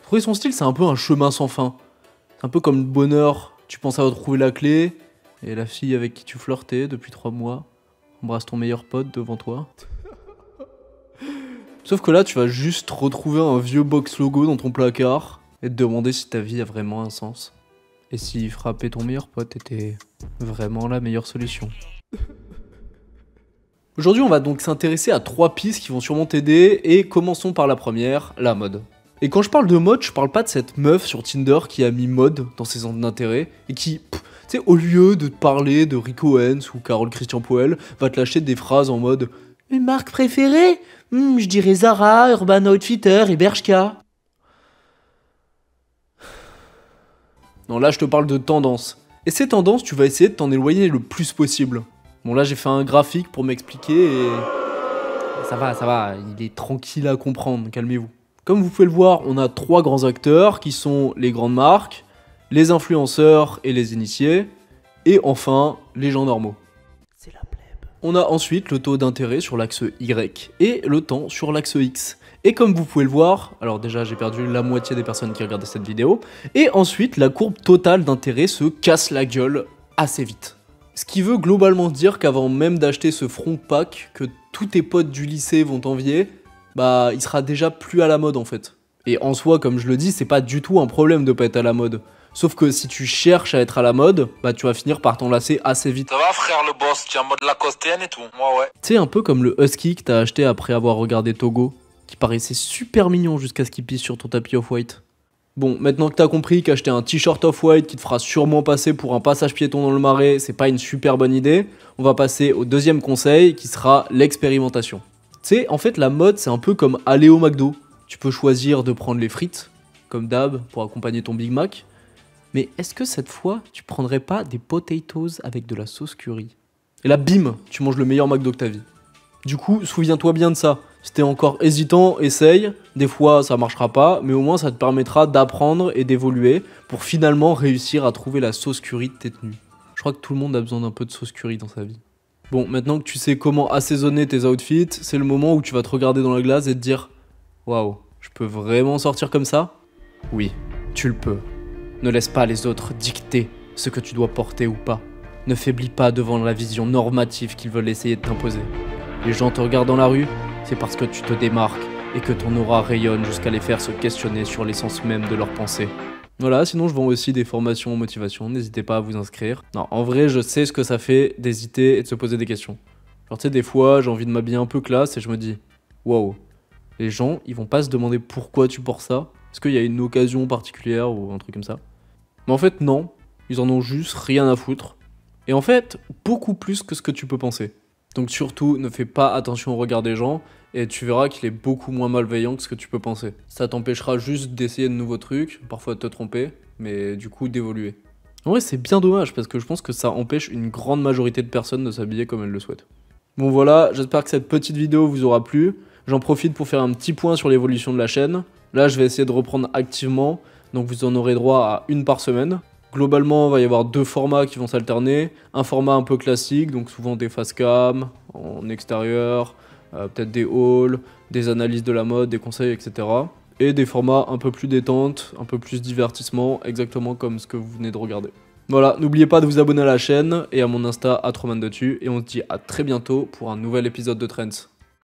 Trouver son style, c'est un peu un chemin sans fin. C'est un peu comme le bonheur, tu penses à retrouver la clé, et la fille avec qui tu flirtais depuis 3 mois embrasse ton meilleur pote devant toi. Sauf que là, tu vas juste retrouver un vieux box logo dans ton placard et te demander si ta vie a vraiment un sens. Et si frapper ton meilleur pote était vraiment la meilleure solution. Aujourd'hui, on va donc s'intéresser à 3 pistes qui vont sûrement t'aider, et commençons par la première, la mode. Et quand je parle de mode, je parle pas de cette meuf sur Tinder qui a mis mode dans ses centres d'intérêt et qui, tu sais, au lieu de te parler de Rico Hens ou Carole Christian Poel, va te lâcher des phrases en mode « Une marque préférée Je dirais Zara, Urban Outfitter et Bershka. » Non, là je te parle de tendance. Et ces tendances, tu vas essayer de t'en éloigner le plus possible. Bon, là j'ai fait un graphique pour m'expliquer et... Ça va, il est tranquille à comprendre, calmez-vous. Comme vous pouvez le voir, on a 3 grands acteurs qui sont les grandes marques, les influenceurs et les initiés, et enfin, les gens normaux. C'est la plèbe. On a ensuite le taux d'intérêt sur l'axe Y et le temps sur l'axe X. Et comme vous pouvez le voir, alors déjà j'ai perdu la moitié des personnes qui regardaient cette vidéo, et ensuite la courbe totale d'intérêt se casse la gueule assez vite. Ce qui veut globalement dire qu'avant même d'acheter ce front pack que tous tes potes du lycée vont t'envier, bah il sera déjà plus à la mode en fait. Et en soi, comme je le dis, c'est pas du tout un problème de pas être à la mode. Sauf que si tu cherches à être à la mode, bah tu vas finir par t'en lasser assez vite. Ça va frère le boss, tu es en mode Lacostienne et tout, moi ouais. Tu sais, un peu comme le husky que t'as acheté après avoir regardé Togo, qui paraissait super mignon jusqu'à ce qu'il pisse sur ton tapis off-white. Bon, maintenant que t'as compris qu'acheter un t-shirt off-white qui te fera sûrement passer pour un passage piéton dans le marais, c'est pas une super bonne idée, on va passer au deuxième conseil qui sera l'expérimentation. Tu sais, en fait, la mode, c'est un peu comme aller au McDo. Tu peux choisir de prendre les frites, comme d'hab, pour accompagner ton Big Mac. Mais est-ce que cette fois, tu prendrais pas des potatoes avec de la sauce curry? Et là, bim, tu manges le meilleur McDo que ta vie. Du coup, souviens-toi bien de ça. Si t'es encore hésitant, essaye. Des fois, ça marchera pas, mais au moins, ça te permettra d'apprendre et d'évoluer pour finalement réussir à trouver la sauce curry de tes tenues. Je crois que tout le monde a besoin d'un peu de sauce curry dans sa vie. Bon, maintenant que tu sais comment assaisonner tes outfits, c'est le moment où tu vas te regarder dans la glace et te dire « Waouh, je peux vraiment sortir comme ça ?» Oui, tu le peux. Ne laisse pas les autres dicter ce que tu dois porter ou pas. Ne faiblis pas devant la vision normative qu'ils veulent essayer de t'imposer. Les gens te regardent dans la rue, c'est parce que tu te démarques et que ton aura rayonne jusqu'à les faire se questionner sur l'essence même de leurs pensées. Voilà, sinon je vends aussi des formations en motivation, n'hésitez pas à vous inscrire. Non, en vrai, je sais ce que ça fait d'hésiter et de se poser des questions. Genre, tu sais, des fois, j'ai envie de m'habiller un peu classe et je me dis, waouh, les gens, ils vont pas se demander pourquoi tu portes ça? Est-ce qu'il y a une occasion particulière ou un truc comme ça? Mais en fait, non, ils en ont juste rien à foutre. Et en fait, beaucoup plus que ce que tu peux penser. Donc surtout, ne fais pas attention au regard des gens, et tu verras qu'il est beaucoup moins malveillant que ce que tu peux penser. Ça t'empêchera juste d'essayer de nouveaux trucs, parfois de te tromper, mais du coup d'évoluer. En vrai, c'est bien dommage, parce que je pense que ça empêche une grande majorité de personnes de s'habiller comme elles le souhaitent. Bon voilà, j'espère que cette petite vidéo vous aura plu. J'en profite pour faire un petit point sur l'évolution de la chaîne. Là, je vais essayer de reprendre activement, donc vous en aurez droit à 1 par semaine. Globalement, il va y avoir 2 formats qui vont s'alterner. Un format un peu classique, donc souvent des face cam, en extérieur, peut-être des hauls, des analyses de la mode, des conseils, etc. Et des formats un peu plus détente, un peu plus divertissement, exactement comme ce que vous venez de regarder. Voilà, n'oubliez pas de vous abonner à la chaîne et à mon Insta @romandetu, et on se dit à très bientôt pour un nouvel épisode de Trends.